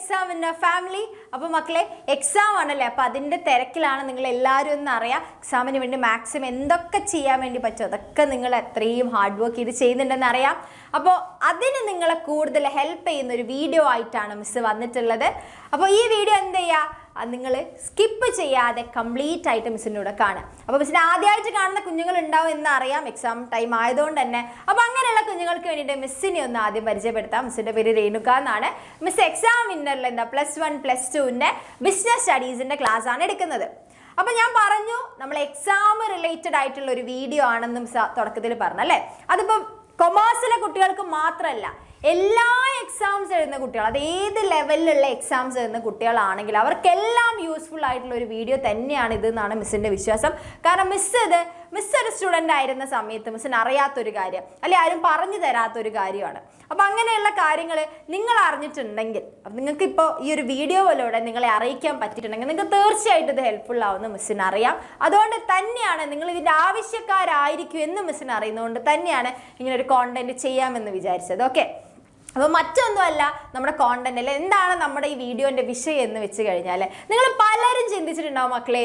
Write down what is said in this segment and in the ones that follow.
exam in a family. അപ്പോൾ മക്കളെ exam ആണല്ലേ, അപ്പോൾ അതിൻ്റെ തിരക്കിലാണ് നിങ്ങൾ എല്ലാവരും എന്ന് അറിയാം. എക്സാമിന് വേണ്ടി മാക്സിമം എന്തൊക്കെ ചെയ്യാൻ വേണ്ടി പറ്റുമോ അതൊക്കെ നിങ്ങൾ അത്രയും ഹാർഡ് വർക്ക് ചെയ്ത് ചെയ്യുന്നുണ്ടെന്ന് അറിയാം. അപ്പോൾ അതിന് നിങ്ങളെ കൂടുതൽ ഹെൽപ്പ് ചെയ്യുന്ന ഒരു വീഡിയോ ആയിട്ടാണ് മിസ് വന്നിട്ടുള്ളത്. അപ്പോൾ ഈ വീഡിയോ എന്ത് ചെയ്യുക, നിങ്ങൾ സ്കിപ്പ് ചെയ്യാതെ കംപ്ലീറ്റ് ആയിട്ട് മിസ്സിൻ്റെ കൂടെ കാണുക. അപ്പോൾ മിസ്സിന് ആദ്യമായിട്ട് കാണുന്ന കുഞ്ഞുങ്ങൾ ഉണ്ടാവും എന്നറിയാം, എക്സാം ടൈം ആയതുകൊണ്ട് തന്നെ. അപ്പോൾ അങ്ങനെയുള്ള കുഞ്ഞുങ്ങൾക്ക് വേണ്ടിയിട്ട് മിസ്സിനെ ഒന്ന് ആദ്യം പരിചയപ്പെടുത്താം. മിസ്സിൻ്റെ പേര് രേണുക എന്നാണ്. മിസ് എക്സാം വിന്നറിൽ എന്താ +1 +2ൻ്റെ ബിസിനസ് സ്റ്റഡീസിൻ്റെ ക്ലാസ് ആണ് എടുക്കുന്നത്. അപ്പോൾ ഞാൻ പറഞ്ഞു നമ്മൾ എക്സാം റിലേറ്റഡ് ആയിട്ടുള്ള ഒരു വീഡിയോ ആണെന്നും തുടക്കത്തിൽ പറഞ്ഞല്ലേ. അതിപ്പോൾ കൊമേഴ്സിലെ കുട്ടികൾക്ക് മാത്രമല്ല, എല്ലാ എക്സാംസ് എഴുതുന്ന കുട്ടികൾ, അത് ഏത് ലെവലിലുള്ള എക്സാംസ് എഴുതുന്ന കുട്ടികളാണെങ്കിൽ അവർക്കെല്ലാം യൂസ്ഫുൾ ആയിട്ടുള്ള ഒരു വീഡിയോ തന്നെയാണ് ഇത് എന്നാണ് മിസ്സിൻ്റെ വിശ്വാസം. കാരണം മിസ് ഒരു സ്റ്റുഡൻ്റ് ആയിരുന്ന സമയത്ത് മിസ്സിന് അറിയാത്തൊരു കാര്യം, അല്ലെങ്കിൽ ആരും പറഞ്ഞു തരാത്തൊരു കാര്യമാണ്. അപ്പോൾ അങ്ങനെയുള്ള കാര്യങ്ങൾ നിങ്ങൾ അറിഞ്ഞിട്ടുണ്ടെങ്കിൽ, നിങ്ങൾക്കിപ്പോൾ ഈ ഒരു വീഡിയോയിലൂടെ നിങ്ങളെ അറിയിക്കാൻ പറ്റിയിട്ടുണ്ടെങ്കിൽ നിങ്ങൾക്ക് തീർച്ചയായിട്ടും ഇത് ഹെൽപ്ഫുൾ ആവുമെന്ന് മിസ്സിന് അറിയാം. അതുകൊണ്ട് തന്നെയാണ് നിങ്ങൾ ഇതിൻ്റെ ആവശ്യക്കാരായിരിക്കും എന്ന് മിസ്സിന് അറിയുന്നതുകൊണ്ട് തന്നെയാണ് ഇങ്ങനെ ഒരു കോണ്ടന്റ് ചെയ്യാമെന്ന് വിചാരിച്ചത്. ഓക്കെ, അപ്പോൾ മറ്റൊന്നുമല്ല, നമ്മുടെ കോണ്ടന്റിൽ എന്താണ് നമ്മുടെ ഈ വീഡിയോൻ്റെ വിഷയം എന്ന് വെച്ച് കഴിഞ്ഞാൽ, നിങ്ങൾ പലരും ചിന്തിച്ചിട്ടുണ്ടാവും മക്കളെ,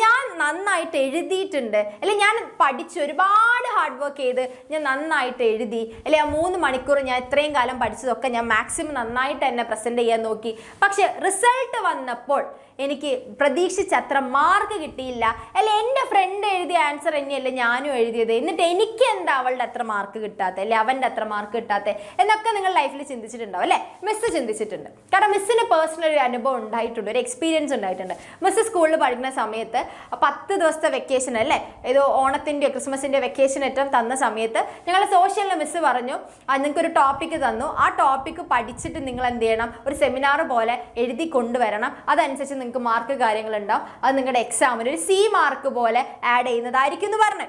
ഞാൻ നന്നായിട്ട് എഴുതിയിട്ടുണ്ട്, അല്ലെങ്കിൽ ഞാൻ പഠിച്ച് ഒരുപാട് ഹാർഡ് വർക്ക് ചെയ്ത് ഞാൻ നന്നായിട്ട് എഴുതി, അല്ലെങ്കിൽ ആ 3 മണിക്കൂർ ഞാൻ ഇത്രയും കാലം പഠിച്ചതൊക്കെ ഞാൻ മാക്സിമം നന്നായിട്ട് തന്നെ പ്രസൻറ്റ് ചെയ്യാൻ നോക്കി, പക്ഷെ റിസൾട്ട് വന്നപ്പോൾ എനിക്ക് പ്രതീക്ഷിച്ചത്ര മാർക്ക് കിട്ടിയില്ല, അല്ലെ എൻ്റെ ഫ്രണ്ട് എഴുതിയ ആൻസർ തന്നെയല്ലേ ഞാനും എഴുതിയത്, എന്നിട്ട് എനിക്ക് എന്താ അവളുടെ അത്ര മാർക്ക് കിട്ടാത്ത, അല്ലെ അവൻ്റെ അത്ര മാർക്ക് കിട്ടാത്ത എന്നൊക്കെ നിങ്ങൾ ലൈഫിൽ ചിന്തിച്ചിട്ടുണ്ടാവും അല്ലേ. മിസ് ചിന്തിച്ചിട്ടുണ്ട്. കാരണം മിസ്സിന് പേഴ്സണൽ ഒരു അനുഭവം ഉണ്ടായിട്ടുണ്ട്, ഒരു എക്സ്പീരിയൻസ് ഉണ്ടായിട്ടുണ്ട്. മിസ് സ്കൂളിൽ പഠിക്കുന്ന സമയത്ത് 10 ദിവസത്തെ വെക്കേഷൻ അല്ലേ, ഏതോ ഓണത്തിൻ്റെയോ ക്രിസ്മസിൻ്റെ വെക്കേഷൻ ഏറ്റവും തന്ന സമയത്ത് ഞങ്ങൾ സോഷ്യലിൽ മിസ് പറഞ്ഞു, നിങ്ങൾക്കൊരു ടോപ്പിക്ക് തന്നു, ആ ടോപ്പിക്ക് പഠിച്ചിട്ട് നിങ്ങൾ എന്ത് ചെയ്യണം, ഒരു സെമിനാർ പോലെ എഴുതി കൊണ്ടുവരണം, അതനുസരിച്ച് നിങ്ങൾക്ക് മാർക്ക് കാര്യങ്ങളുണ്ടാവും, അത് നിങ്ങളുടെ എക്സാമിന് ഒരു C മാർക്ക് പോലെ ആഡ് ചെയ്യുന്നതായിരിക്കും എന്ന് പറഞ്ഞു.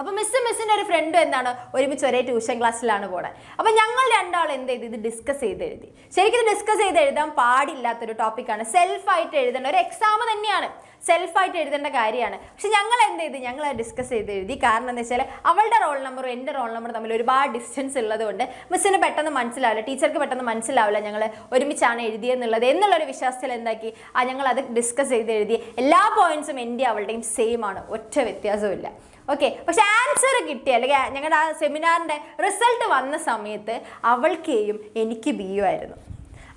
അപ്പോൾ മിസ്സിൻ്റെ ഒരു ഫ്രണ്ട് എന്താണ്, ഒരുമിച്ച് ഒരേ ട്യൂഷൻ ക്ലാസ്സിലാണ് പോണത്. അപ്പോൾ ഞങ്ങൾ രണ്ടാളും എന്ത് ചെയ്തു, ഇത് ഡിസ്കസ് ചെയ്ത് എഴുതി. ശരിക്കും ഇത് ഡിസ്കസ് ചെയ്ത് എഴുതാൻ പാടില്ലാത്തൊരു ടോപ്പിക്കാണ്, സെൽഫായിട്ട് എഴുതേണ്ട ഒരു എക്സാം തന്നെയാണ്, സെൽഫായിട്ട് എഴുതേണ്ട കാര്യമാണ്. പക്ഷെ ഞങ്ങൾ എന്ത് ചെയ്തു, ഞങ്ങൾ ഡിസ്കസ് ചെയ്ത് എഴുതി. കാരണം എന്താ വെച്ചാൽ അവളുടെ റോൾ നമ്പറും എൻ്റെ റോൾ നമ്പറും തമ്മിൽ ഒരുപാട് ഡിസ്റ്റൻസ് ഉള്ളതുകൊണ്ട് മിസ്സിന് പെട്ടെന്ന് മനസ്സിലാവില്ല, ടീച്ചർക്ക് പെട്ടെന്ന് മനസ്സിലാവില്ല ഞങ്ങൾ ഒരുമിച്ചാണ് എഴുതിയെന്നുള്ളത് എന്നുള്ളൊരു വിശ്വാസത്തിൽ എന്താക്കി, ഞങ്ങൾ അത് ഡിസ്കസ് ചെയ്ത് എഴുതി. എല്ലാ പോയിന്റ്സും എൻ്റെ അവളുടെയും സെയിം ആണ്, ഒറ്റ വ്യത്യാസവും. ഓക്കെ, പക്ഷെ ആൻസർ കിട്ടി, അല്ലെങ്കിൽ ഞങ്ങളുടെ ആ സെമിനാറിൻ്റെ റിസൾട്ട് വന്ന സമയത്ത് അവൾക്ക് എയും എനിക്ക് ബിയും ആയിരുന്നു.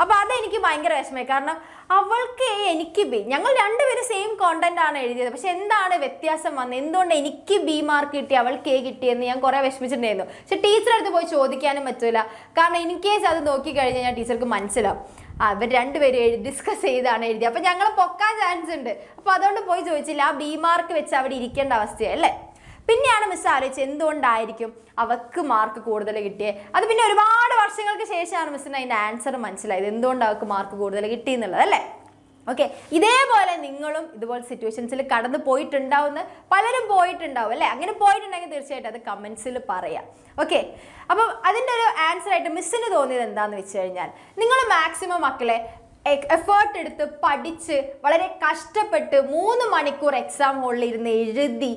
അപ്പോൾ അതെനിക്ക് ഭയങ്കര വിഷമമായി. കാരണം അവൾക്ക് എ എനിക്ക് ബി, ഞങ്ങൾ രണ്ടുപേരും സെയിം കോണ്ടന്റ് ആണ് എഴുതിയത്, പക്ഷെ എന്താണ് വ്യത്യാസം വന്നത്, എന്തുകൊണ്ട് എനിക്ക് B മാർക്ക് കിട്ടി അവൾക്ക് എ കിട്ടിയെന്ന് ഞാൻ കുറേ വിഷമിച്ചിട്ടുണ്ടായിരുന്നു. പക്ഷെ ടീച്ചറെ അടുത്ത് പോയി ചോദിക്കാനും പറ്റില്ല, കാരണം ഇൻ കേസ് അത് നോക്കിക്കഴിഞ്ഞാൽ ഞാൻ ടീച്ചർക്ക് മനസ്സിലാവും അവർ രണ്ടുപേരും ഡിസ്കസ് ചെയ്താണ് എഴുതി, അപ്പോൾ ഞങ്ങൾ പൊക്കാൻ ചാൻസ് ഉണ്ട്. അപ്പോൾ അതുകൊണ്ട് പോയി ചോദിച്ചില്ല, ആ B മാർക്ക് വെച്ച് അവിടെ ഇരിക്കേണ്ട അവസ്ഥയല്ലേ. പിന്നെയാണ് മിസ് ആലോചിച്ചത് എന്തുകൊണ്ടായിരിക്കും അവൾക്ക് മാർക്ക് കൂടുതൽ കിട്ടിയത്. അത് പിന്നെ ഒരുപാട് വർഷങ്ങൾക്ക് ശേഷമാണ് മിസ്സിന് അതിൻ്റെ ആൻസർ മനസ്സിലായത്, എന്തുകൊണ്ട് അവൾക്ക് മാർക്ക് കൂടുതൽ കിട്ടി എന്നുള്ളത് അല്ലേ. ഓക്കെ, ഇതേപോലെ നിങ്ങളും ഇതുപോലെ സിറ്റുവേഷൻസിൽ കടന്നു പോയിട്ടുണ്ടാവുന്ന പലരും പോയിട്ടുണ്ടാവും അല്ലേ. അങ്ങനെ പോയിട്ടുണ്ടെങ്കിൽ തീർച്ചയായിട്ടും അത് കമൻസിൽ പറയാം. ഓക്കെ, അപ്പം അതിൻ്റെ ഒരു ആൻസർ ആയിട്ട് മിസ്സിന് തോന്നിയത് എന്താണെന്ന് വെച്ച് കഴിഞ്ഞാൽ, നിങ്ങൾ മാക്സിമം മക്കളെ എഫേർട്ട് എടുത്ത് പഠിച്ച് വളരെ കഷ്ടപ്പെട്ട് 3 മണിക്കൂർ എക്സാം ഹോളിൽ ഇരുന്ന് എഴുതി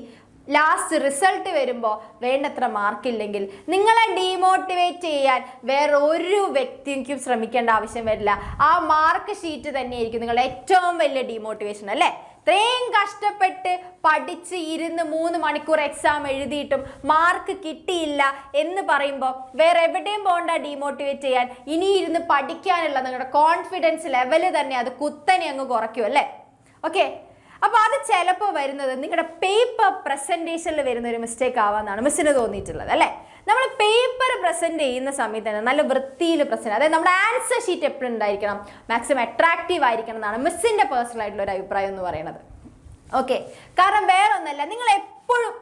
ലാസ്റ്റ് റിസൾട്ട് വരുമ്പോൾ വേണ്ടത്ര മാർക്കില്ലെങ്കിൽ നിങ്ങളെ ഡീമോട്ടിവേറ്റ് ചെയ്യാൻ വേറെ ഒരു വ്യക്തിക്കും ശ്രമിക്കേണ്ട ആവശ്യം വരില്ല. ആ മാർക്ക് ഷീറ്റ് തന്നെയായിരിക്കും നിങ്ങളുടെ ഏറ്റവും വലിയ ഡീമോട്ടിവേഷൻ അല്ലേ. ഇത്രയും കഷ്ടപ്പെട്ട് പഠിച്ച് ഇരുന്ന് 3 മണിക്കൂർ എക്സാം എഴുതിയിട്ടും മാർക്ക് കിട്ടിയില്ല എന്ന് പറയുമ്പോൾ വേറെ എവിടെയും പോകണ്ട ഡീമോട്ടിവേറ്റ് ചെയ്യാൻ, ഇനി ഇരുന്ന് പഠിക്കാനുള്ള നിങ്ങളുടെ കോൺഫിഡൻസ് ലെവല് തന്നെ അത് കുത്തനെ അങ്ങ് കുറയ്ക്കും അല്ലേ. ഓക്കെ, അപ്പോൾ അത് ചിലപ്പോൾ വരുന്നത് നിങ്ങളുടെ പേപ്പർ പ്രസൻറ്റേഷനിൽ വരുന്ന ഒരു മിസ്റ്റേക്ക് ആവാമെന്നാണ് മിസ്സിന് തോന്നിയിട്ടുള്ളത് അല്ലേ. നമ്മൾ പേപ്പർ പ്രസൻറ്റ് ചെയ്യുന്ന സമയത്ത് തന്നെ നല്ല വൃത്തിയിൽ പ്രസൻറ്റ്, അതായത് നമ്മുടെ ആൻസർ ഷീറ്റ് എപ്പോഴും ഉണ്ടായിരിക്കണം, മാക്സിമം അട്രാക്റ്റീവ് ആയിരിക്കണം എന്നാണ് മിസ്സിൻ്റെ പേഴ്സണൽ ആയിട്ടുള്ള ഒരു അഭിപ്രായം എന്ന് പറയുന്നത്. ഓക്കെ, കാരണം വേറെ ഒന്നല്ല, നിങ്ങൾ എപ്പോഴും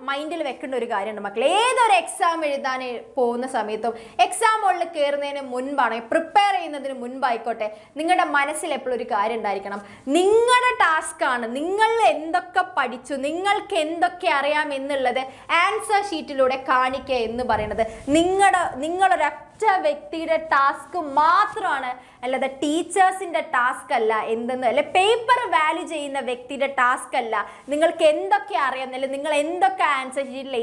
മൈൻഡിൽ വെക്കേണ്ട ഒരു കാര്യമുണ്ട് മക്കളെ, ഏതൊരു എക്സാം എഴുതാൻ പോകുന്ന സമയത്തും എക്സാം ഹോളിൽ കയറുന്നതിന് മുൻപാണ്, പ്രിപ്പയർ ചെയ്യുന്നതിന് മുൻപായിക്കോട്ടെ, നിങ്ങളുടെ മനസ്സിൽ എപ്പോഴും ഒരു കാര്യം ഉണ്ടായിരിക്കണം, നിങ്ങളുടെ ടാസ്ക്കാണ്, നിങ്ങൾ എന്തൊക്കെ പഠിച്ചു, നിങ്ങൾക്ക് എന്തൊക്കെ അറിയാം എന്നുള്ളത് ആൻസർ ഷീറ്റിലൂടെ കാണിക്കുക എന്ന് പറയുന്നത് നിങ്ങളൊരു ഒരൊറ്റ വ്യക്തിയുടെ ടാസ്ക് മാത്രമാണ്, അല്ലാതെ ടീച്ചേഴ്സിന്റെ ടാസ്ക് അല്ല. എന്തെന്ന് അല്ലെ പേപ്പർ വാല്യൂ ചെയ്യുന്ന വ്യക്തിയുടെ ടാസ്ക് അല്ല നിങ്ങൾക്ക് എന്തൊക്കെ അറിയാമെന്നല്ല, നിങ്ങൾ എന്തൊക്കെ ആൻസർ ഷീറ്റിൽ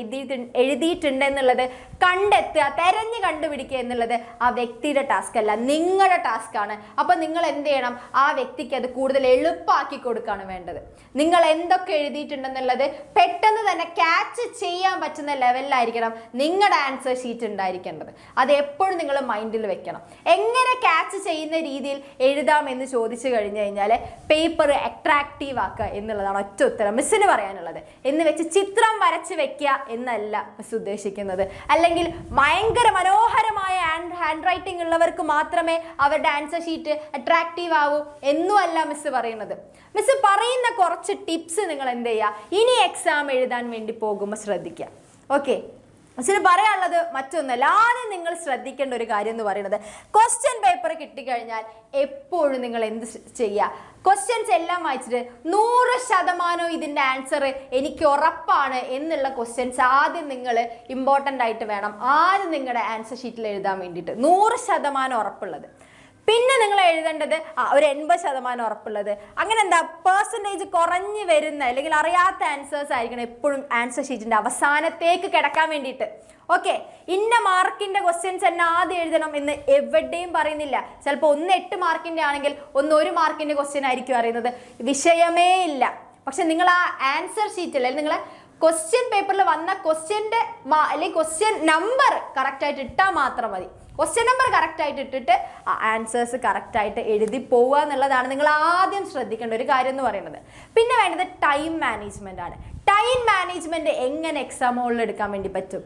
എഴുതിയിട്ടുണ്ട് എന്നുള്ളത് കണ്ടെത്തുക, തെരഞ്ഞു കണ്ടുപിടിക്കുക എന്നുള്ളത് ആ വ്യക്തിയുടെ ടാസ്ക് അല്ല, നിങ്ങളുടെ ടാസ്ക് ആണ്. അപ്പൊ നിങ്ങൾ എന്ത് ചെയ്യണം, ആ വ്യക്തിക്ക് അത് കൂടുതൽ എളുപ്പമാക്കി കൊടുക്കുകയാണ് വേണ്ടത്. നിങ്ങൾ എന്തൊക്കെ എഴുതിയിട്ടുണ്ടെന്നുള്ളത് പെട്ടെന്ന് തന്നെ ക്യാച്ച് ചെയ്യാൻ പറ്റുന്ന ലെവലിലായിരിക്കണം നിങ്ങളുടെ ആൻസർ ഷീറ്റ് ഉണ്ടായിരിക്കേണ്ടത്. അത് എപ്പോഴും നിങ്ങൾ മൈൻഡിൽ വെക്കണം. എങ്ങനെ ക്യാച്ച് ചെയ്യുന്ന രീതിയിൽ എഴുതാം എന്ന് ചോദിച്ചു കഴിഞ്ഞു കഴിഞ്ഞാൽ പേപ്പർ അട്രാക്റ്റീവ് ആക്കുക എന്നുള്ളതാണ് ഒറ്റ ഉത്തരം മിസ്സിന് പറയാനുള്ളത്. എന്ന് വെച്ച് ചിത്രം വരച്ച് വെക്കുക എന്നല്ല മിസ് ഉദ്ദേശിക്കുന്നത്. അല്ലെങ്കിൽ ഭയങ്കര മനോഹരമായ ഹാൻഡ് റൈറ്റിംഗ് ഉള്ളവർക്ക് മാത്രമേ അവരുടെ ആൻസർ ഷീറ്റ് അട്രാക്റ്റീവ് ആവൂ എന്നും അല്ല മിസ് പറയുന്നത്. മിസ് പറയുന്ന കുറച്ച് ടിപ്സ് നിങ്ങൾ എന്ത് ചെയ്യുക, ഇനി എക്സാം എഴുതാൻ വേണ്ടി പോകുമ്പോൾ ശ്രദ്ധിക്കുക. ഓക്കെ, മിസ്സിന് പറയാനുള്ളത് മറ്റൊന്നല്ല. ആദ്യം നിങ്ങൾ ശ്രദ്ധിക്കേണ്ട ഒരു കാര്യം എന്ന് പറയുന്നത്, ക്വസ്റ്റ്യൻ പേപ്പർ കിട്ടിക്കഴിഞ്ഞാൽ എപ്പോഴും നിങ്ങൾ എന്ത് ചെയ്യുക, ക്വസ്റ്റ്യൻസ് എല്ലാം വായിച്ചിട്ട് 100% ഇതിൻ്റെ ആൻസർ എനിക്ക് ഉറപ്പാണ് എന്നുള്ള ക്വസ്റ്റ്യൻസ് ആദ്യം നിങ്ങൾ ഇമ്പോർട്ടൻ്റ് ആയിട്ട് വേണം ആദ്യം നിങ്ങളുടെ ആൻസർ ഷീറ്റിൽ എഴുതാൻ വേണ്ടിയിട്ട്. 100% ഉറപ്പുള്ളത്. പിന്നെ നിങ്ങൾ എഴുതേണ്ടത് ഒരു 80% ഉറപ്പുള്ളത്. അങ്ങനെ എന്താ പെർസെൻറ്റേജ് കുറഞ്ഞു വരുന്ന അല്ലെങ്കിൽ അറിയാത്ത ആൻസേഴ്സ് ആയിരിക്കണം എപ്പോഴും ആൻസർ ഷീറ്റിൻ്റെ അവസാനത്തേക്ക് കിടക്കാൻ വേണ്ടിയിട്ട്. ഓക്കെ, ഇന്ന മാർക്കിൻ്റെ ക്വസ്റ്റ്യൻസ് തന്നെ ആദ്യം എഴുതണം എന്ന് എവിടെയും പറയുന്നില്ല. ചിലപ്പോൾ 1 മാർക്കിൻ്റെ ആണെങ്കിൽ 1 മാർക്കിൻ്റെ ക്വസ്റ്റ്യൻ ആയിരിക്കും അറിയുന്നത്, വിഷയമേ ഇല്ല. പക്ഷെ നിങ്ങൾ ആ ആൻസർ ഷീറ്റിൽ അല്ലെങ്കിൽ നിങ്ങളെ ക്വസ്റ്റ്യൻ പേപ്പറിൽ വന്ന ക്വസ്റ്റ്യൻ്റെ അല്ലെങ്കിൽ ക്വസ്റ്റ്യൻ നമ്പർ കറക്റ്റായിട്ട് ഇട്ടാൽ മാത്രം മതി. ക്വസ്റ്റ്യൻ നമ്പർ കറക്റ്റായിട്ട് ഇട്ടിട്ട് ആ ആൻസേഴ്സ് കറക്റ്റായിട്ട് എഴുതി പോവുക എന്നുള്ളതാണ് നിങ്ങൾ ആദ്യം ശ്രദ്ധിക്കേണ്ട ഒരു കാര്യം എന്ന് പറയുന്നത്. പിന്നെ വേണ്ടത് ടൈം മാനേജ്മെൻ്റ് ആണ്. ടൈം മാനേജ്മെൻറ്റ് എങ്ങനെ എക്സാം ഹോളിൽ എടുക്കാൻ വേണ്ടി പറ്റും?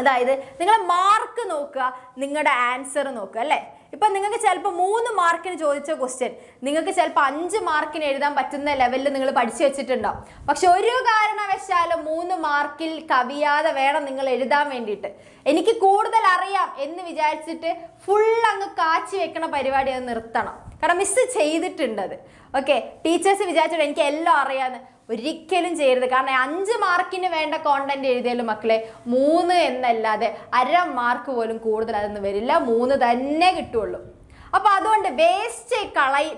അതായത് നിങ്ങൾ മാർക്ക് നോക്കുക, നിങ്ങളുടെ ആൻസർ നോക്കുക അല്ലേ. ഇപ്പം നിങ്ങൾക്ക് ചിലപ്പോൾ 3 മാർക്കിന് ചോദിച്ച ക്വസ്റ്റ്യൻ നിങ്ങൾക്ക് ചിലപ്പോൾ 5 മാർക്കിന് എഴുതാൻ പറ്റുന്ന ലെവലിൽ നിങ്ങൾ പഠിച്ചു വെച്ചിട്ടുണ്ടാവും. പക്ഷെ ഒരു കാരണവശാലും 3 മാർക്കിൽ കവിയാതെ വേണം നിങ്ങൾ എഴുതാൻ വേണ്ടിയിട്ട്. എനിക്ക് കൂടുതൽ അറിയാം എന്ന് വിചാരിച്ചിട്ട് ഫുൾ അങ്ങ് കാച്ചി വെക്കണ പരിപാടി അത് നിർത്തണം. കാരണം മിസ് ചെയ്തിട്ടുണ്ട്. ഓക്കെ, ടീച്ചേഴ്സ് വിചാരിച്ചിട്ട് എനിക്ക് എല്ലാം അറിയാമെന്ന് ഒരിക്കലും ചെയ്യരുത്. കാരണം 5 മാർക്കിന് വേണ്ട കോണ്ടന്റ് എഴുതിയാലും മക്കളെ 3 എന്നല്ലാതെ 1/2 മാർക്ക് പോലും കൂടുതൽ അതൊന്നും വരില്ല, 3 തന്നെ കിട്ടുള്ളൂ. അപ്പൊ അതുകൊണ്ട് വേസ്റ്റ്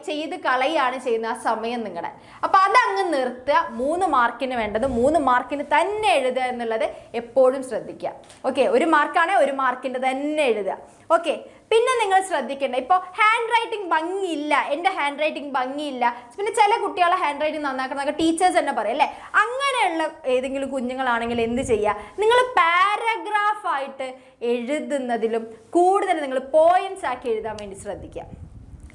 ചെയ്ത് കളയാണ് ചെയ്യുന്ന ആ സമയം നിങ്ങളുടെ. അപ്പൊ അതങ്ങ് നിർത്തുക. 3 മാർക്കിന് വേണ്ടത് 3 മാർക്കിന് തന്നെ എഴുതുക എന്നുള്ളത് എപ്പോഴും ശ്രദ്ധിക്കുക. ഓക്കെ, 1 മാർക്കാണെങ്കിൽ 1 മാർക്കിൻ്റെ തന്നെ എഴുതുക. ഓക്കെ, പിന്നെ നിങ്ങൾ ശ്രദ്ധിക്കേണ്ട, ഇപ്പോൾ ഹാൻഡ് റൈറ്റിംഗ് ഭംഗിയില്ല, എൻ്റെ ഹാൻഡ് റൈറ്റിംഗ് ഭംഗിയില്ല. പിന്നെ ചില കുട്ടികളെ ഹാൻഡ് റൈറ്റിംഗ് നന്നാക്കണമെന്നൊക്കെ ടീച്ചേഴ്സ് തന്നെ പറയും അല്ലേ. അങ്ങനെയുള്ള ഏതെങ്കിലും കുഞ്ഞുങ്ങളാണെങ്കിൽ എന്ത് ചെയ്യുക, നിങ്ങൾ പാരഗ്രാഫായിട്ട് എഴുതുന്നതിലും കൂടുതൽ നിങ്ങൾ പോയിന്റ്സ് ആക്കി എഴുതാൻ വേണ്ടി ശ്രദ്ധിക്കുക.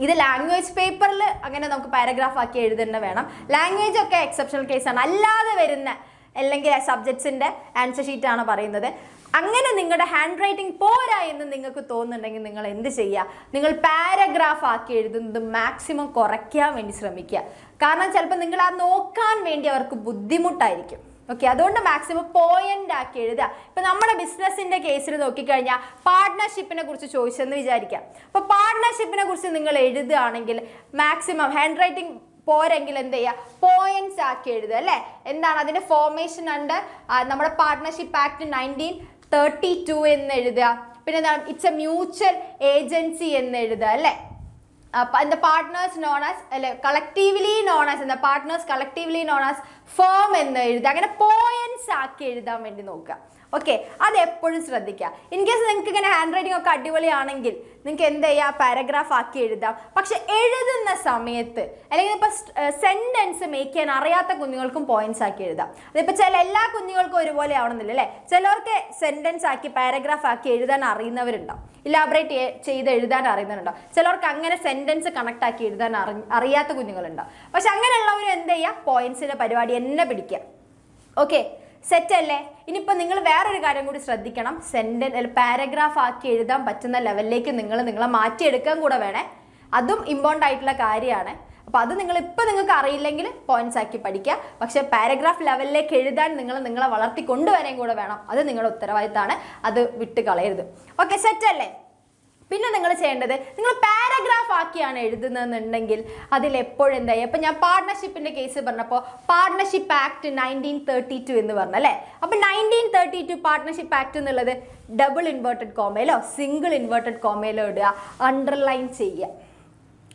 ഇത് ലാംഗ്വേജ് പേപ്പറിൽ അങ്ങനെ നമുക്ക് പാരഗ്രാഫ് ആക്കി എഴുതേണ്ട വേണം. ലാംഗ്വേജ് ഒക്കെ എക്സെപ്ഷണൽ കേസാണ്. അല്ലാതെ വരുന്ന അല്ലെങ്കിൽ സബ്ജക്ട്സിൻ്റെ ആൻസർ ഷീറ്റാണ് പറയുന്നത്. അങ്ങനെ നിങ്ങളുടെ ഹാൻഡ് റൈറ്റിംഗ് പോരാ എന്ന് നിങ്ങൾക്ക് തോന്നുന്നുണ്ടെങ്കിൽ നിങ്ങൾ എന്ത് ചെയ്യുക, നിങ്ങൾ പാരഗ്രാഫ് ആക്കി എഴുതുന്നത് മാക്സിമം കുറയ്ക്കാൻ വേണ്ടി ശ്രമിക്കുക. കാരണം ചിലപ്പോൾ നിങ്ങൾ ആ നോക്കാൻ വേണ്ടി അവർക്ക് ബുദ്ധിമുട്ടായിരിക്കും. ഓക്കെ, അതുകൊണ്ട് മാക്സിമം പോയിന്റ് ആക്കി എഴുതുക. ഇപ്പം നമ്മുടെ ബിസിനസ്സിൻ്റെ കേസിൽ നോക്കിക്കഴിഞ്ഞാൽ പാർട്ട്ണർഷിപ്പിനെ കുറിച്ച് ചോദിച്ചെന്ന് വിചാരിക്കാം. അപ്പോൾ പാർട്ട്ണർഷിപ്പിനെ കുറിച്ച് നിങ്ങൾ എഴുതുകയാണെങ്കിൽ മാക്സിമം ഹാൻഡ് റൈറ്റിംഗ് പോരെങ്കിൽ എന്ത് ചെയ്യുക, പോയിന്റ്സ് ആക്കി എഴുതുക അല്ലേ. എന്താണ് അതിൻ്റെ ഫോർമേഷൻ അണ്ടർ നമ്മുടെ പാർട്ട്ണർഷിപ്പ് ആക്ട് 1932 എന്ന് എഴുതുക. പിന്നെ എന്താണ് ഇറ്റ്സ് എ മ്യൂച്വൽ ഏജൻസി എന്ന് എഴുതുക അല്ലേ. the partners known as അല്ലെ collectively known as the partners collectively known as firm എന്ന് എഴുതുക. അങ്ങനെ പോയിന്റ്സ് ആക്കി എഴുതാൻ വേണ്ടി നോക്കുക. ഓക്കെ, അത് എപ്പോഴും ശ്രദ്ധിക്കുക. ഇൻ കേസ് നിങ്ങൾക്ക് ഇങ്ങനെ ഹാൻഡ് റൈറ്റിംഗ് ഒക്കെ അടിപൊളിയാണെങ്കിൽ നിങ്ങൾക്ക് എന്ത് ചെയ്യുക, പാരഗ്രാഫ് ആക്കി എഴുതാം. പക്ഷെ എഴുതുന്ന സമയത്ത് അല്ലെങ്കിൽ ഇപ്പോൾ സെൻറ്റൻസ് മേക്ക് ചെയ്യാൻ അറിയാത്ത കുഞ്ഞുങ്ങൾക്കും പോയിന്റ്സ് ആക്കി എഴുതാം. അതിപ്പോൾ എല്ലാ കുഞ്ഞുങ്ങൾക്കും ഒരുപോലെ ആവണമെന്നില്ല അല്ലേ. ചിലർക്ക് സെൻറ്റൻസ് ആക്കി പാരഗ്രാഫ് ആക്കി എഴുതാൻ അറിയുന്നവരുണ്ടാവും, ഇലാബറേറ്റ് ചെയ്ത് എഴുതാൻ അറിയുന്നവരുണ്ടാവും. ചിലർക്ക് അങ്ങനെ സെൻറ്റൻസ് കണക്ട് ആക്കി എഴുതാൻ അറിയാത്ത കുഞ്ഞുങ്ങളുണ്ടാവും. പക്ഷെ അങ്ങനെയുള്ളവർ എന്ത് ചെയ്യുക, പോയിന്റ്സിൻ്റെ പരിപാടി എന്നെ പിടിക്കുക. ഓക്കെ, സെറ്റ് അല്ലേ. ഇനിയിപ്പോൾ നിങ്ങൾ വേറൊരു കാര്യം കൂടി ശ്രദ്ധിക്കണം, പാരഗ്രാഫ് ആക്കി എഴുതാൻ പറ്റുന്ന ലെവലിലേക്ക് നിങ്ങളെ മാറ്റിയെടുക്കാൻ കൂടെ വേണേ. അതും ഇമ്പോർട്ടൻ്റ് ആയിട്ടുള്ള കാര്യമാണ്. അപ്പോൾ അത് നിങ്ങൾക്ക് അറിയില്ലെങ്കിൽ പോയിന്റ്സ് ആക്കി പഠിക്കുക. പക്ഷേ പാരഗ്രാഫ് ലെവലിലേക്ക് എഴുതാൻ നിങ്ങളെ വളർത്തി കൊണ്ടുവരാൻ കൂടെ വേണം. അത് നിങ്ങളുടെ ഉത്തരവാദിത്തമാണ്, അത് വിട്ട് കളയരുത്. ഓക്കെ, സെറ്റ് അല്ലേ. പിന്നെ നിങ്ങൾ ചെയ്യേണ്ടത്, നിങ്ങൾ പാരഗ്രാഫ് ആക്കിയാണ് എഴുതുന്നതെന്നുണ്ടെങ്കിൽ അതിൽ എപ്പോഴും എന്തായി, അപ്പം ഞാൻ പാർട്ട്ണർഷിപ്പിൻ്റെ കേസ് പറഞ്ഞപ്പോൾ പാർട്ട്ണർഷിപ്പ് ആക്ട് 1932 എന്ന് പറഞ്ഞല്ലേ. അപ്പം 1932 പാർട്ട്ണർഷിപ്പ് ആക്ട് എന്നുള്ളത് ഡബിൾ ഇൻവേർട്ടഡ് കോമയിലോ സിംഗിൾ ഇൻവേർട്ടഡ് കോമയിലോ ഇടുക, അണ്ടർലൈൻ ചെയ്യുക.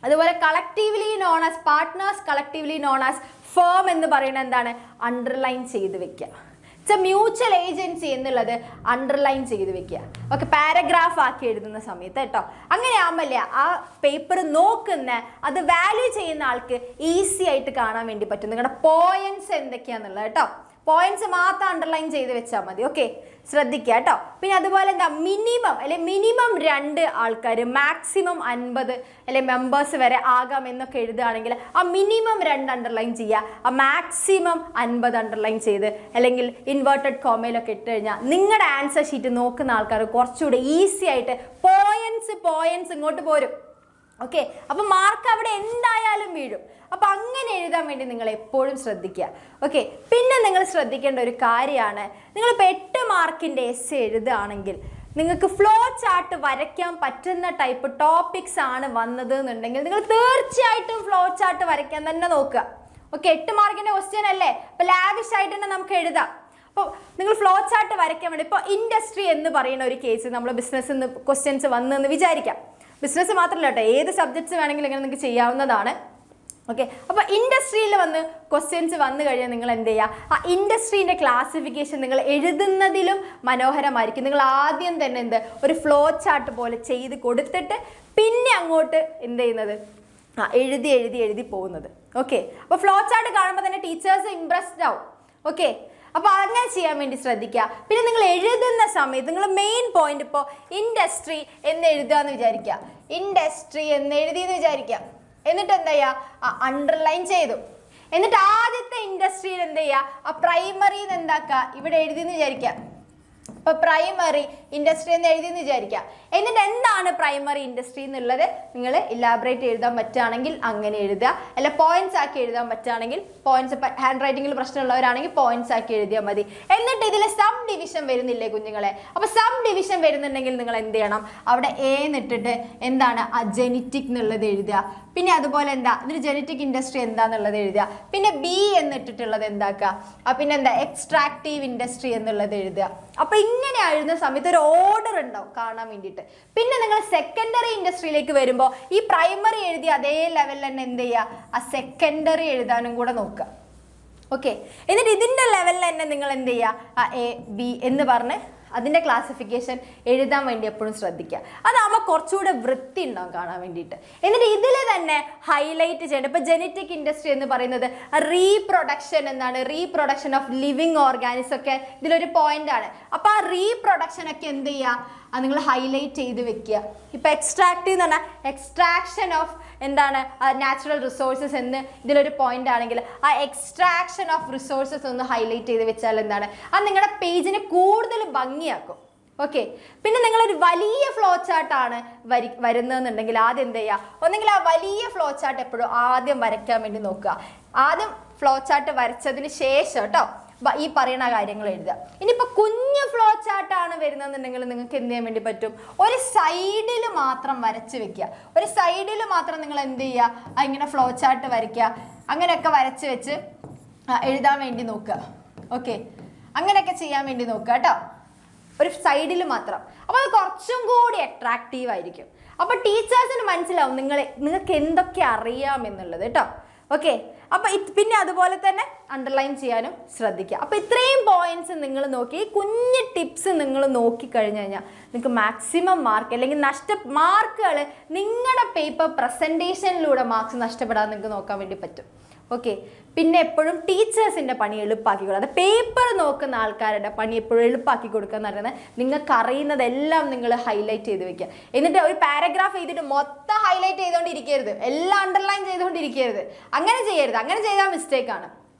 അതുപോലെ collectively known as partners, collectively known as firm എന്ന് പറയുന്നത് എന്താണ്, അണ്ടർലൈൻ ചെയ്ത് വെക്കുക. മ്യൂച്വൽ ഏജൻസി എന്നുള്ളത് അണ്ടർലൈൻ ചെയ്ത് വെക്കുക. ഓക്കെ, പാരഗ്രാഫ് ആക്കി എഴുതുന്ന സമയത്ത് കേട്ടോ. അങ്ങനെ ആകുമ്പല്ലേ ആ പേപ്പർ നോക്കുന്ന അത് വാല്യൂ ചെയ്യുന്ന ആൾക്ക് ഈസി ആയിട്ട് കാണാൻ വേണ്ടി പറ്റും നിങ്ങളുടെ പോയിന്റ്സ് എന്തൊക്കെയാന്നുള്ളത് കേട്ടോ. പോയിന്റ്സ് മാത്രം അണ്ടർലൈൻ ചെയ്ത് വെച്ചാൽ മതി. ഓക്കെ, ശ്രദ്ധിക്കുക കേട്ടോ. പിന്നെ അതുപോലെ എന്താ, മിനിമം 2 ആൾക്കാർ മാക്സിമം 50 അല്ലെ മെമ്പേഴ്സ് വരെ ആകാം എന്നൊക്കെ എഴുതുകയാണെങ്കിൽ ആ മിനിമം 2 അണ്ടർലൈൻ ചെയ്യുക, ആ മാക്സിമം 50 അണ്ടർലൈൻ ചെയ്ത് അല്ലെങ്കിൽ ഇൻവേർട്ടഡ് കോമയിലൊക്കെ ഇട്ട് കഴിഞ്ഞാൽ നിങ്ങളുടെ ആൻസർ ഷീറ്റ് നോക്കുന്ന ആൾക്കാർ കുറച്ചുകൂടെ ഈസി ആയിട്ട് പോയിന്റ്സ് ഇങ്ങോട്ട് പോരും. ഓക്കെ, അപ്പം മാർക്ക് അവിടെ എന്തായാലും വീഴും. അപ്പം അങ്ങനെ എഴുതാൻ വേണ്ടി നിങ്ങൾ എപ്പോഴും ശ്രദ്ധിക്കുക. ഓക്കെ, പിന്നെ നിങ്ങൾ ശ്രദ്ധിക്കേണ്ട ഒരു കാര്യമാണ്, നിങ്ങളിപ്പോൾ 8 മാർക്കിൻ്റെ എസ്സേ എഴുതുകയാണെങ്കിൽ നിങ്ങൾക്ക് ഫ്ലോ ചാർട്ട് വരയ്ക്കാൻ പറ്റുന്ന ടൈപ്പ് ടോപ്പിക്സ് ആണ് വന്നത് എന്നുണ്ടെങ്കിൽ നിങ്ങൾ തീർച്ചയായിട്ടും ഫ്ലോ ചാർട്ട് വരയ്ക്കാൻ തന്നെ നോക്കുക. ഓക്കെ, 8 മാർക്കിൻ്റെ ക്വസ്റ്റ്യൻ അല്ലേ, അപ്പോൾ ലാവിഷ് ആയിട്ട് തന്നെ നമുക്ക് എഴുതാം. അപ്പോൾ നിങ്ങൾ ഫ്ലോ ചാർട്ട് വരയ്ക്കാൻ വേണ്ടി, ഇപ്പോൾ ഇൻഡസ്ട്രി എന്ന് പറയുന്ന ഒരു കേസ് നമ്മൾ ബിസിനസ്സിൽ നിന്ന് ക്വസ്റ്റ്യൻസ് വന്നെന്ന് വിചാരിക്കാം. ബിസിനസ് മാത്രമല്ല കേട്ടോ, ഏത് സബ്ജക്ട്സ് വേണമെങ്കിലും ഇങ്ങനെ നിങ്ങൾക്ക് ചെയ്യാവുന്നതാണ്. ഓക്കെ, അപ്പോൾ ഇൻഡസ്ട്രിയിൽ വന്ന് ക്വസ്റ്റ്യൻസ് വന്നു കഴിഞ്ഞാൽ നിങ്ങൾ എന്ത് ചെയ്യുക, ആ ഇൻഡസ്ട്രീൻ്റെ ക്ലാസിഫിക്കേഷൻ നിങ്ങൾ എഴുതുന്നതിലും മനോഹരമായിരിക്കും. നിങ്ങൾ ആദ്യം തന്നെ ഒരു ഫ്ലോ ചാർട്ട് പോലെ ചെയ്ത് കൊടുത്തിട്ട് പിന്നെ അങ്ങോട്ട് എന്ത് ചെയ്യുന്നത്, എഴുതി പോകുന്നത്. ഓക്കെ, അപ്പോൾ ഫ്ലോ ചാർട്ട് കാണുമ്പോൾ തന്നെ ടീച്ചേഴ്സ് ഇംപ്രസ്ഡ് ആവും. ഓക്കെ, അപ്പോൾ അങ്ങനെ ചെയ്യാൻ വേണ്ടി ശ്രദ്ധിക്കുക. പിന്നെ നിങ്ങൾ എഴുതുന്ന സമയത്ത് നിങ്ങൾ മെയിൻ പോയിന്റ്, ഇപ്പോൾ ഇൻഡസ്ട്രി എന്ന് എഴുതുകയെന്ന് വിചാരിക്കുക, ഇൻഡസ്ട്രി എന്ന് എഴുതിയെന്ന് വിചാരിക്കുക. എന്നിട്ട് എന്താ ചെയ്യുക, അണ്ടർലൈൻ ചെയ്തു. എന്നിട്ട് ആദ്യത്തെ ഇൻഡസ്ട്രിയിൽ എന്ത് ചെയ്യുക, ആ പ്രൈമറി എന്താക്കുക, ഇവിടെ എഴുതിയെന്ന് വിചാരിക്കുക. അപ്പോൾ പ്രൈമറി ഇൻഡസ്ട്രി എന്ന് എഴുതിയെന്ന് വിചാരിക്കുക. എന്നിട്ട് എന്താണ് പ്രൈമറി ഇൻഡസ്ട്രി എന്നുള്ളത് നിങ്ങൾ ഇലാബറേറ്റ് എഴുതാൻ പറ്റുകയാണെങ്കിൽ അങ്ങനെ എഴുതുക, അല്ല പോയിന്റ്സ് ആക്കി എഴുതാൻ പറ്റുകയാണെങ്കിൽ പോയിന്റ്സ്, ഹാൻഡ് റൈറ്റിംഗിൽ പ്രശ്നമുള്ളവരാണെങ്കിൽ പോയിന്റ്സ് ആക്കി എഴുതിയാൽ മതി. എന്നിട്ട് ഇതിൽ സം ഡിവിഷൻ വരുന്നില്ലേ കുഞ്ഞുങ്ങളെ, അപ്പോൾ സം ഡിവിഷൻ വരുന്നുണ്ടെങ്കിൽ നിങ്ങൾ എന്ത് ചെയ്യണം, അവിടെ എ എന്നിട്ടിട്ട് എന്താണ് ആ ജെനറ്റിക് എന്നുള്ളത് എഴുതുക. പിന്നെ അതുപോലെ എന്താ ഇതിൽ ജെനറ്റിക് ഇൻഡസ്ട്രി എന്താന്നുള്ളത് എഴുതുക. പിന്നെ ബി എന്നിട്ടിട്ടുള്ളത് എന്താക്കുക, പിന്നെ എന്താ എക്സ്ട്രാക്റ്റീവ് ഇൻഡസ്ട്രി എന്നുള്ളത് എഴുതുക. അപ്പോൾ ഇങ്ങനെ എഴുതുന്ന സമയത്ത് ഒരു ഓർഡർ ഉണ്ടാവും കാണാൻ വേണ്ടിയിട്ട്. പിന്നെ നിങ്ങൾ സെക്കൻഡറി ഇൻഡസ്ട്രിയിലേക്ക് വരുമ്പോൾ ഈ പ്രൈമറി എഴുതി അതേ ലെവലിൽ തന്നെ എന്ത് ചെയ്യുക, ആ സെക്കൻഡറി എഴുതാനും കൂടെ നോക്കുക. ഓക്കെ, എന്നിട്ട് ഇതിൻ്റെ ലെവലിൽ തന്നെ നിങ്ങൾ എന്ത് ചെയ്യുക, എ ബി എന്ന് പറഞ്ഞ് അതിൻ്റെ ക്ലാസിഫിക്കേഷൻ എഴുതാൻ വേണ്ടി എപ്പോഴും ശ്രദ്ധിക്കുക. അതാകുമ്പോൾ കുറച്ചുകൂടെ വൃത്തി ഉണ്ടാവും കാണാൻ വേണ്ടിയിട്ട്. എന്നിട്ട് ഇതിൽ തന്നെ ഹൈലൈറ്റ് ചെയ്യേണ്ടത്, ഇപ്പോൾ ജെനറ്റിക് ഇൻഡസ്ട്രി എന്ന് പറയുന്നത് റീപ്രൊഡക്ഷൻ എന്താണ്, റീപ്രൊഡക്ഷൻ ഓഫ് ലിവിങ് ഓർഗാനിസം ഒക്കെ ഇതിലൊരു പോയിന്റാണ്. അപ്പോൾ ആ റീപ്രൊഡക്ഷൻ ഒക്കെ എന്ത് ചെയ്യുക, അത് നിങ്ങൾ ഹൈലൈറ്റ് ചെയ്ത് വെക്കുക. ഇപ്പോൾ എക്സ്ട്രാക്റ്റീവ് എന്ന് പറഞ്ഞാൽ എക്സ്ട്രാക്ഷൻ ഓഫ് എന്താണ് നാച്ചുറൽ റിസോഴ്സസ് എന്ന് ഇതിലൊരു പോയിന്റ് ആണെങ്കിൽ ആ എക്സ്ട്രാക്ഷൻ ഓഫ് റിസോഴ്സസ് ഒന്ന് ഹൈലൈറ്റ് ചെയ്ത് വെച്ചാൽ എന്താണ്, അത് നിങ്ങളുടെ പേജിനെ കൂടുതൽ ഭംഗിയാക്കും. ഓക്കെ, പിന്നെ നിങ്ങളൊരു വലിയ ഫ്ലോ ചാർട്ടാണ് വരുന്നതെന്നുണ്ടെങ്കിൽ ആദ്യം എന്ത് ചെയ്യുക, ഒന്നെങ്കിൽ ആ വലിയ ഫ്ലോ ചാർട്ട് എപ്പോഴും ആദ്യം വരയ്ക്കാൻ വേണ്ടി നോക്കുക. ആദ്യം ഫ്ലോ ചാർട്ട് വരച്ചതിന് ശേഷം കേട്ടോ ഈ പറയുന്ന കാര്യങ്ങൾ എഴുതുക. ഇനിയിപ്പോൾ കുഞ്ഞു ഫ്ലോ ചാർട്ടാണ് വരുന്നതെന്നുണ്ടെങ്കിൽ നിങ്ങൾക്ക് എന്ത് ചെയ്യാൻ വേണ്ടി പറ്റും, ഒരു സൈഡിൽ മാത്രം വരച്ച് വെക്കുക. ഒരു സൈഡിൽ മാത്രം നിങ്ങൾ എന്ത് ചെയ്യുക, ഇങ്ങനെ ഫ്ലോ ചാർട്ട് വരയ്ക്കുക. അങ്ങനെയൊക്കെ വരച്ച് വെച്ച് എഴുതാൻ വേണ്ടി നോക്കുക. ഓക്കെ, അങ്ങനെയൊക്കെ ചെയ്യാൻ വേണ്ടി നോക്കുക കേട്ടോ, ഒരു സൈഡിൽ മാത്രം. അപ്പോൾ അത് കുറച്ചും കൂടി അട്രാക്റ്റീവ് ആയിരിക്കും. അപ്പോൾ ടീച്ചേഴ്സിന് മനസ്സിലാവും നിങ്ങൾക്ക് എന്തൊക്കെ അറിയാമെന്നുള്ളത് കേട്ടോ. ഓക്കെ, അപ്പോൾ പിന്നെ അതുപോലെ തന്നെ അണ്ടർലൈൻ ചെയ്യാനും ശ്രദ്ധിക്കുക. അപ്പോൾ ഇത്രയും പോയിന്റ്സ് നിങ്ങൾ നോക്കി, കുഞ്ഞ് ടിപ്സ് നിങ്ങൾ നോക്കിക്കഴിഞ്ഞ് കഴിഞ്ഞാൽ നിങ്ങൾക്ക് മാക്സിമം മാർക്ക് അല്ലെങ്കിൽ മാർക്കുകൾ നിങ്ങളുടെ പേപ്പർ പ്രസൻറ്റേഷനിലൂടെ മാർക്സ് നഷ്ടപ്പെടാതെ നിങ്ങൾക്ക് നോക്കാൻ വേണ്ടി പറ്റും. ഓക്കെ, പിന്നെ എപ്പോഴും ടീച്ചേഴ്സിൻ്റെ പണി എളുപ്പമാക്കി കൊടുക്കുക. പേപ്പർ നോക്കുന്ന ആൾക്കാരുടെ പണി എപ്പോഴും എളുപ്പമാക്കി കൊടുക്കുക എന്ന് പറയുന്നത് നിങ്ങൾക്ക് അറിയുന്നതെല്ലാം നിങ്ങൾ ഹൈലൈറ്റ് ചെയ്ത് വെക്കുക. എന്നിട്ട് ഒരു പാരഗ്രാഫ് ചെയ്തിട്ട് മൊത്തം ഹൈലൈറ്റ് ചെയ്തുകൊണ്ടിരിക്കരുത്, എല്ലാം അണ്ടർലൈൻ ചെയ്തുകൊണ്ടിരിക്കരുത്. അങ്ങനെ ചെയ്യരുത്, അങ്ങനെ ചെയ്താൽ മിസ്റ്റേക്കാണ്.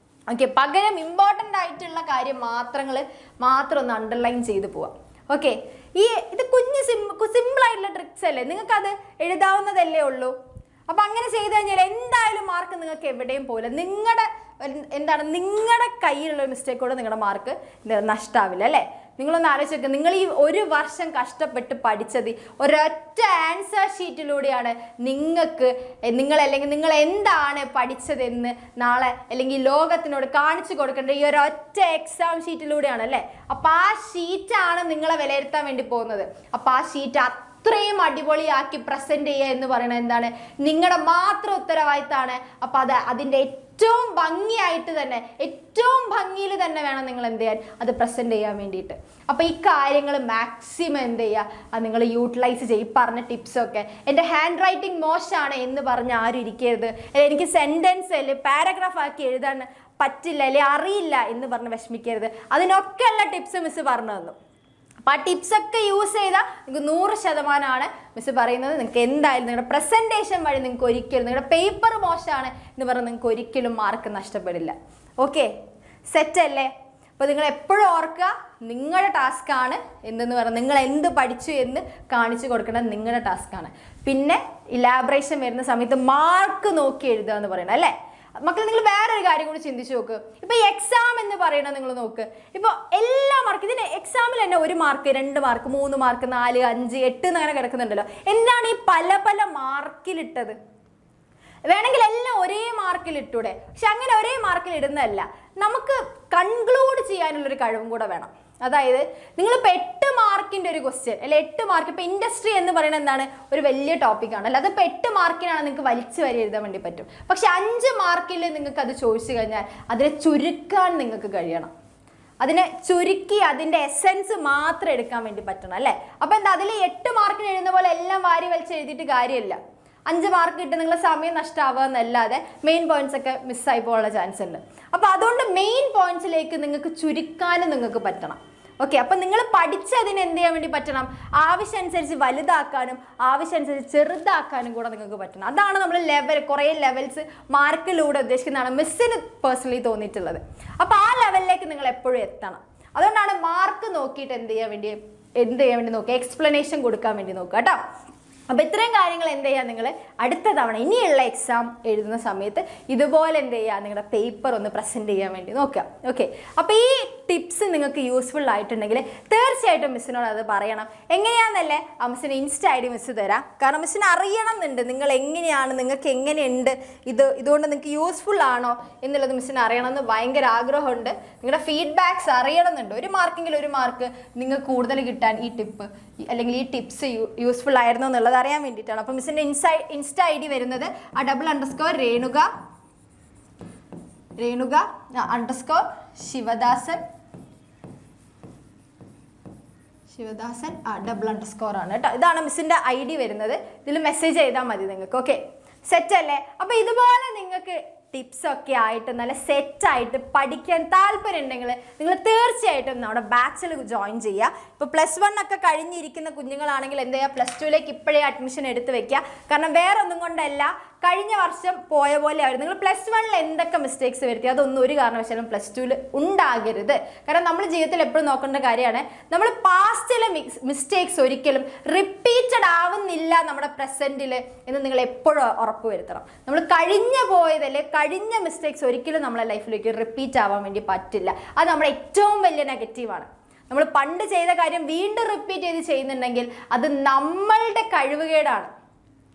ഓക്കെ, പകരം ഇമ്പോർട്ടൻ്റ് ആയിട്ടുള്ള കാര്യം മാത്രം ഒന്ന് അണ്ടർലൈൻ ചെയ്ത് പോവാം. ഓക്കെ, ഇത് സിമ്പിളായിട്ടുള്ള ട്രിക്സ് അല്ലേ, നിങ്ങൾക്കത് എഴുതാവുന്നതല്ലേ ഉള്ളൂ. അപ്പം അങ്ങനെ ചെയ്ത് കഴിഞ്ഞാൽ എന്തായാലും മാർക്ക് നിങ്ങൾക്ക് എവിടെയും പോകില്ല. നിങ്ങളുടെ കയ്യിലുള്ള മിസ്റ്റേക്കോട് നിങ്ങളുടെ മാർക്ക് നഷ്ടമാവില്ല അല്ലേ. നിങ്ങളൊന്ന് ആലോചിച്ച്, നിങ്ങൾ ഈ ഒരു വർഷം കഷ്ടപ്പെട്ട് പഠിച്ചത് ഒരൊറ്റ ആൻസർ ഷീറ്റിലൂടെയാണ് അല്ലെങ്കിൽ നിങ്ങൾ എന്താണ് പഠിച്ചതെന്ന് നാളെ അല്ലെങ്കിൽ ലോകത്തിനോട് കാണിച്ചു കൊടുക്കേണ്ട ഈ ഒരൊറ്റ എക്സാം ഷീറ്റിലൂടെയാണ് അല്ലേ. അപ്പൊ ആ ഷീറ്റാണ് നിങ്ങളെ വിലയിരുത്താൻ വേണ്ടി പോകുന്നത്. അപ്പൊ ആ ഷീറ്റ് അത്രയും അടിപൊളിയാക്കി പ്രസന്റ് ചെയ്യുക എന്ന് പറയുന്നത് എന്താണ്, നിങ്ങളുടെ മാത്രം ഉത്തരവാദിത്തമാണ്. അപ്പൊ അതിന്റെ ഏറ്റവും ഭംഗിയായിട്ട് തന്നെ, ഏറ്റവും ഭംഗിയിൽ തന്നെ വേണം നിങ്ങൾ എന്ത് ചെയ്യാൻ, അത് പ്രസന്റ് ചെയ്യാൻ വേണ്ടിയിട്ട്. അപ്പൊ ഈ കാര്യങ്ങൾ മാക്സിമം എന്ത് ചെയ്യുക, നിങ്ങൾ യൂട്ടിലൈസ് ചെയ്യും. പറഞ്ഞ ടിപ്സൊക്കെ. എൻ്റെ ഹാൻഡ് റൈറ്റിംഗ് മോശമാണ് എന്ന് പറഞ്ഞ് ആരും ഇരിക്കരുത്. എനിക്ക് സെന്റൻസ് അല്ലെ പാരഗ്രാഫ് ആക്കി എഴുതാൻ പറ്റില്ല അല്ലെ അറിയില്ല എന്ന് പറഞ്ഞ് വിഷമിക്കരുത്. അതിനൊക്കെയുള്ള ടിപ്സ് മിസ് പറഞ്ഞു തന്നു. അപ്പം ആ ടിപ്സൊക്കെ യൂസ് ചെയ്താൽ നിങ്ങൾക്ക് 100% മിസ് പറയുന്നത് നിങ്ങൾക്ക് എന്തായാലും നിങ്ങളുടെ പ്രസൻറ്റേഷൻ വഴി നിങ്ങൾക്ക് ഒരിക്കലും, നിങ്ങളുടെ പേപ്പർ മോശമാണ് എന്ന് പറഞ്ഞാൽ നിങ്ങൾക്ക് ഒരിക്കലും മാർക്ക് നഷ്ടപ്പെടില്ല. ഓക്കെ, സെറ്റല്ലേ? അപ്പോൾ നിങ്ങൾ എപ്പോഴും ഓർക്കുക, നിങ്ങളുടെ ടാസ്ക്കാണ് എന്തെന്ന് പറഞ്ഞാൽ നിങ്ങൾ എന്ത് പഠിച്ചു എന്ന് കാണിച്ചു കൊടുക്കേണ്ടത് നിങ്ങളുടെ ടാസ്ക്കാണ്. പിന്നെ ഇലാബറേഷൻ വരുന്ന സമയത്ത് മാർക്ക് നോക്കി എഴുതുക എന്ന് പറയുന്നത് അല്ലേ. മക്കൾ, നിങ്ങൾ വേറൊരു കാര്യം കൂടി ചിന്തിച്ചു നോക്ക്. ഇപ്പൊ ഈ എക്സാം എന്ന് പറയുന്നത് നിങ്ങൾ നോക്ക്, ഇപ്പൊ എല്ലാ മാർക്ക്, ഇതിന് എക്സാമിൽ തന്നെ 1 മാർക്ക് 2 മാർക്ക് 3 മാർക്ക് 4 5 8 അങ്ങനെ കിടക്കുന്നുണ്ടല്ലോ. എന്താണ് ഈ പല പല മാർക്കിലിട്ടത്? വേണമെങ്കിൽ എല്ലാം ഒരേ മാർക്കിൽ ഇട്ടൂടെ. പക്ഷെ അങ്ങനെ ഒരേ മാർക്കിൽ ഇടുന്നതല്ല, നമുക്ക് കൺക്ലൂഡ് ചെയ്യാനുള്ളൊരു കഴിവും കൂടെ വേണം. അതായത് നിങ്ങളിപ്പോൾ 8 മാർക്കിൻ്റെ ഒരു ക്വസ്റ്റ്യൻ അല്ലെ, 8 മാർക്ക്, ഇപ്പോൾ ഇൻഡസ്ട്രി എന്ന് പറയുന്നത് എന്താണ്, ഒരു വലിയ ടോപ്പിക്കാണ് അല്ല. അതിപ്പോൾ 8 മാർക്കിനാണ് നിങ്ങൾക്ക് വലിച്ചു വരെ എഴുതാൻ വേണ്ടി പറ്റും. പക്ഷെ 5 മാർക്കിൽ നിങ്ങൾക്ക് അത് ചോദിച്ചു കഴിഞ്ഞാൽ അതിനെ ചുരുക്കാൻ നിങ്ങൾക്ക് കഴിയണം. അതിനെ ചുരുക്കി അതിൻ്റെ എസെൻസ് മാത്രം എടുക്കാൻ വേണ്ടി പറ്റണം അല്ലേ. അപ്പോൾ എന്താ, അതിൽ 8 മാർക്കിന് എഴുതുന്ന പോലെ എല്ലാം വാരി വലിച്ച് എഴുതിയിട്ട് കാര്യമില്ല. 5 മാർക്ക് കിട്ടി നിങ്ങളെ സമയം നഷ്ടമാവുക എന്നല്ലാതെ മെയിൻ പോയിന്റ്സ് ഒക്കെ മിസ്സായി പോകാനുള്ള ചാൻസ് ഉണ്ട്. അപ്പോൾ അതുകൊണ്ട് മെയിൻ പോയിന്റ്സിലേക്ക് നിങ്ങൾക്ക് ചുരുക്കാനും നിങ്ങൾക്ക് പറ്റണം. ഓക്കെ, അപ്പം നിങ്ങൾ പഠിച്ചതിന് എന്ത് ചെയ്യാൻ വേണ്ടി പറ്റണം, ആവശ്യം അനുസരിച്ച് വലുതാക്കാനും ആവശ്യം അനുസരിച്ച് ചെറുതാക്കാനും കൂടെ നിങ്ങൾക്ക് പറ്റണം. അതാണ് നമ്മൾ കുറേ ലെവൽസ് മാർക്കിലൂടെ ഉദ്ദേശിക്കുന്നതാണ് മിസ്സിന് പേഴ്സണലി തോന്നിയിട്ടുള്ളത്. അപ്പോൾ ആ ലെവലിലേക്ക് നിങ്ങൾ എപ്പോഴും എത്തണം. അതുകൊണ്ടാണ് മാർക്ക് നോക്കിയിട്ട് എന്ത് ചെയ്യാൻ വേണ്ടി നോക്കുക, എക്സ്പ്ലനേഷൻ കൊടുക്കാൻ വേണ്ടി നോക്കുക കേട്ടോ. അപ്പോൾ ഇത്രയും കാര്യങ്ങൾ എന്ത് ചെയ്യുക, നിങ്ങൾ അടുത്ത തവണ ഇനിയുള്ള എക്സാം എഴുതുന്ന സമയത്ത് ഇതുപോലെ എന്ത് ചെയ്യുക, നിങ്ങളുടെ പേപ്പർ ഒന്ന് പ്രസൻറ്റ് ചെയ്യാൻ വേണ്ടി നോക്കുക. ഓക്കെ, അപ്പോൾ ഈ ടിപ്സ് നിങ്ങൾക്ക് യൂസ്ഫുൾ ആയിട്ടുണ്ടെങ്കിൽ തീർച്ചയായിട്ടും മിസ്സിനോട് അത് പറയണം. എങ്ങനെയാണെന്നല്ലേ, ആ മിസ്സിന് ഇൻസ്റ്റ ID മിസ് തരാം. കാരണം മിസ്സിന് അറിയണം എന്നുണ്ട് നിങ്ങൾ എങ്ങനെയാണ്, നിങ്ങൾക്ക് എങ്ങനെയുണ്ട്, ഇതുകൊണ്ട് നിങ്ങൾക്ക് യൂസ്ഫുൾ ആണോ എന്നുള്ളത് മിസ്സിന് അറിയണമെന്ന് ഭയങ്കര ആഗ്രഹമുണ്ട്. നിങ്ങളുടെ ഫീഡ്ബാക്ക്സ് അറിയണമെന്നുണ്ട്. 1 മാർക്കെങ്കിലും 1 മാർക്ക് നിങ്ങൾക്ക് കൂടുതൽ കിട്ടാൻ ഈ ടിപ്പ് അല്ലെങ്കിൽ ഈ ടിപ്സ് യൂസ്ഫുൾ ആയിരുന്നു എന്നുള്ളത് അറിയാൻ വേണ്ടിയിട്ടാണ്. അപ്പം മിസ്സിൻ്റെ ഇൻസ്റ്റ ID വരുന്നത് _രേണുക _ശിവദാസൻ __ ആണ് കേട്ടോ. ഇതാണ് മിസ്സിൻ്റെ ID വരുന്നത്. ഇതിൽ മെസ്സേജ് ചെയ്താൽ മതി നിങ്ങൾക്ക്. ഓക്കെ, സെറ്റ് അല്ലേ? അപ്പോൾ ഇതുപോലെ നിങ്ങൾക്ക് ടിപ്സൊക്കെ ആയിട്ട് നല്ല സെറ്റായിട്ട് പഠിക്കാൻ താല്പര്യം ഉണ്ടെങ്കിൽ നിങ്ങൾ തീർച്ചയായിട്ടും നമ്മുടെ ബാച്ചിൽ ജോയിൻ ചെയ്യുക. ഇപ്പോൾ +1 ഒക്കെ കഴിഞ്ഞിരിക്കുന്ന കുഞ്ഞുങ്ങളാണെങ്കിൽ എന്ത് ചെയ്യുക, +2ലേക്ക് ഇപ്പോഴേ അഡ്മിഷൻ എടുത്ത് വെക്കുക. കാരണം വേറെ ഒന്നും കൊണ്ടല്ല, കഴിഞ്ഞ വർഷം പോയ പോലെ ആയിരുന്നു. നിങ്ങൾ +1ൽ എന്തൊക്കെ മിസ്റ്റേക്സ് വരുത്തി അതൊന്നും ഒരു കാരണവശാലും +2ൽ ഉണ്ടാകരുത്. കാരണം നമ്മൾ ജീവിതത്തിൽ എപ്പോഴും നോക്കേണ്ട കാര്യമാണ്, നമ്മൾ പാസ്റ്റിലെ മിസ്റ്റേക്സ് ഒരിക്കലും റിപ്പീറ്റഡ് ആവുന്നില്ല നമ്മുടെ പ്രസൻറ്റിൽ എന്ന് നിങ്ങൾ എപ്പോഴും ഉറപ്പ് വരുത്തണം. നമ്മൾ കഴിഞ്ഞ മിസ്റ്റേക്സ് ഒരിക്കലും നമ്മളെ ലൈഫിലേക്ക് റിപ്പീറ്റ് ആവാൻ വേണ്ടി പറ്റില്ല. അത് നമ്മുടെ ഏറ്റവും വലിയ നെഗറ്റീവാണ്. നമ്മൾ പണ്ട് ചെയ്ത കാര്യം വീണ്ടും റിപ്പീറ്റ് ചെയ്ത് ചെയ്യുന്നുണ്ടെങ്കിൽ അത് നമ്മളുടെ കഴിവുകേടാണ്.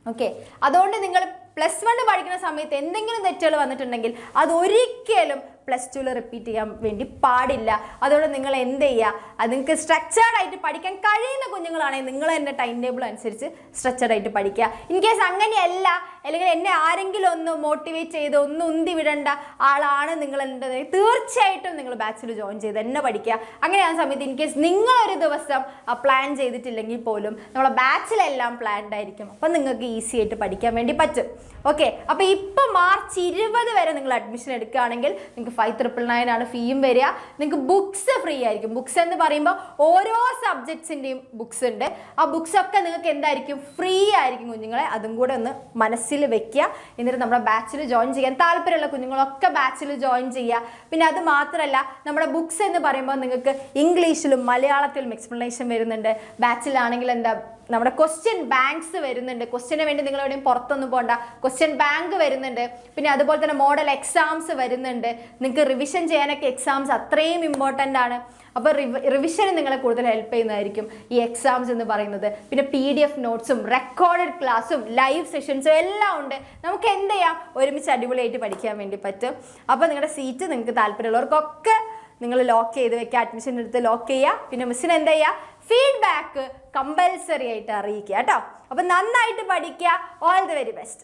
ഓക്കെ, അതുകൊണ്ട് നിങ്ങൾ +1 പഠിക്കുന്ന സമയത്ത് എന്തെങ്കിലും തെറ്റുകൾ വന്നിട്ടുണ്ടെങ്കിൽ അതൊരിക്കലും +2ൽ റിപ്പീറ്റ് ചെയ്യാൻ വേണ്ടി പാടില്ല. അതുകൊണ്ട് നിങ്ങൾ എന്ത് ചെയ്യുക, അത് നിങ്ങൾക്ക് സ്ട്രക്ചേർഡ് ആയിട്ട് പഠിക്കാൻ കഴിയുന്ന കുഞ്ഞുങ്ങളാണെങ്കിൽ നിങ്ങൾ തന്നെ ടൈം ടേബിൾ അനുസരിച്ച് സ്ട്രക്ചേർഡ് ആയിട്ട് പഠിക്കുക. ഇൻ കേസ് അങ്ങനെയല്ല, അല്ലെങ്കിൽ എന്നെ ആരെങ്കിലും ഒന്ന് മോട്ടിവേറ്റ് ചെയ്ത് ഒന്ന് ഉന്തി വിടേണ്ട ആളാണ് നിങ്ങൾ ഉണ്ടെങ്കിൽ തീർച്ചയായിട്ടും നിങ്ങൾ ബാച്ചിൽ ജോയിൻ ചെയ്ത് തന്നെ പഠിക്കുക. അങ്ങനെയാകുന്ന സമയത്ത് ഇൻ കേസ് നിങ്ങളൊരു ദിവസം പ്ലാൻ ചെയ്തിട്ടില്ലെങ്കിൽ പോലും നമ്മളെ ബാച്ചിലെല്ലാം പ്ലാൻഡ് ആയിരിക്കും. അപ്പം നിങ്ങൾക്ക് ഈസി ആയിട്ട് പഠിക്കാൻ വേണ്ടി പറ്റും. ഓക്കെ, അപ്പോൾ ഇപ്പോൾ മാർച്ച് 20 വരെ നിങ്ങൾ അഡ്മിഷൻ എടുക്കുകയാണെങ്കിൽ നിങ്ങൾക്ക് 5999 ആണ് ഫീയും വരിക. നിങ്ങൾക്ക് ബുക്സ് ഫ്രീ ആയിരിക്കും. ബുക്സ് എന്ന് പറയുമ്പോൾ ഓരോ സബ്ജക്ട്സിൻ്റെയും ബുക്സ് ഉണ്ട്. ആ ബുക്സ് ഒക്കെ നിങ്ങൾക്ക് എന്തായിരിക്കും, ഫ്രീ ആയിരിക്കും കുഞ്ഞുങ്ങളെ. അതും കൂടെ ഒന്ന് മനസ്സിൽ വെക്കുക. എന്നിട്ട് നമ്മുടെ ബാച്ചിൽ ജോയിൻ ചെയ്യാൻ താല്പര്യമുള്ള കുഞ്ഞുങ്ങളൊക്കെ ബാച്ചിൽ ജോയിൻ ചെയ്യുക. പിന്നെ അത് മാത്രമല്ല, നമ്മുടെ ബുക്സ് എന്ന് പറയുമ്പോൾ നിങ്ങൾക്ക് ഇംഗ്ലീഷിലും മലയാളത്തിലും എക്സ്പ്ലനേഷൻ വരുന്നുണ്ട്. ബാച്ചിലാണെങ്കിൽ എന്താ നമ്മുടെ ക്വസ്റ്റ്യൻ ബാങ്ക്സ് വരുന്നുണ്ട്. ക്വസ്റ്റ്യന് വേണ്ടി നിങ്ങൾ എവിടെയും പുറത്തൊന്നും പോകണ്ട, ക്വസ്റ്റ്യൻ ബാങ്ക് വരുന്നുണ്ട്. പിന്നെ അതുപോലെ തന്നെ മോഡൽ എക്സാംസ് വരുന്നുണ്ട്. നിങ്ങൾക്ക് റിവിഷൻ ചെയ്യാനൊക്കെ എക്സാംസ് അത്രയും ഇമ്പോർട്ടൻ്റ് ആണ്. അപ്പോൾ റിവിഷന് നിങ്ങളെ കൂടുതൽ ഹെൽപ്പ് ചെയ്യുന്നതായിരിക്കും ഈ എക്സാംസ് എന്ന് പറയുന്നത്. പിന്നെ PDF നോട്ട്സും റെക്കോർഡഡ് ക്ലാസ്സും ലൈവ് സെഷൻസും എല്ലാം ഉണ്ട്. നമുക്ക് എന്ത് ചെയ്യാം, ഒരുമിച്ച് അടിപൊളിയായിട്ട് പഠിക്കാൻ വേണ്ടി പറ്റും. അപ്പോൾ നിങ്ങളുടെ സീറ്റ് നിങ്ങൾക്ക് താല്പര്യമുള്ളവർക്കൊക്കെ നിങ്ങൾ ലോക്ക് ചെയ്ത് വെക്കുക, അഡ്മിഷൻ എടുത്ത് ലോക്ക് ചെയ്യുക. പിന്നെ മിസ്സിന് എന്താ ചെയ്യുക, ഫീഡ്ബാക്ക് കമ്പൽസറി ആയിട്ട് അറിയിക്കുക കേട്ടോ. അപ്പം നന്നായിട്ട് പഠിക്കുക. All the very best.